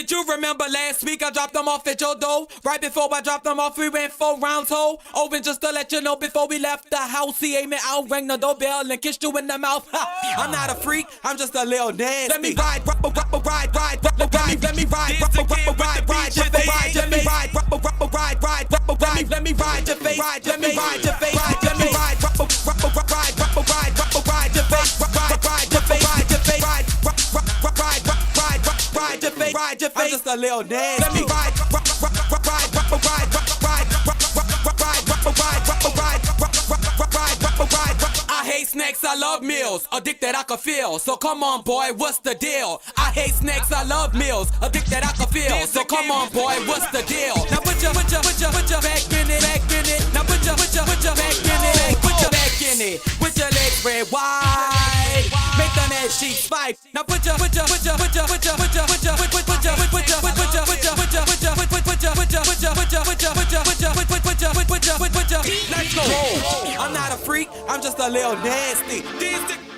Did you remember last week I dropped them off at your door? Right before I dropped them off, we ran 4 rounds, ho. Oh, and just to let you know, before we left the house, he aimed out, rang the doorbell, and kissed you in the mouth. Ha. I'm not a freak, I'm just a little nasty. Let me ride, ride, ride, ride, ride, ride. Let me ride, let me ride, ride, ride, ride, ride. Let me ride, let me ride, ride, ride, ride, ride. Let me ride your face, let me ride your face, let me ride, ride, ride, ride, ride, ride your face, ride your face, ride your face, ride your face, ride your face. I'm just a little nasty. Let me ride, ride, ride, ride, I hate snakes, I love meals, addicted I can feel. So come on boy, what's the deal? I hate snakes, I love meals, addicted I can feel. So come on boy, what's the deal? Now put your back in it, back in it. Now put your back in it, put your back in it. With your legs spread wide, make the net sheet spike. Now put your let's go. I'm not a freak, I'm just a little nasty.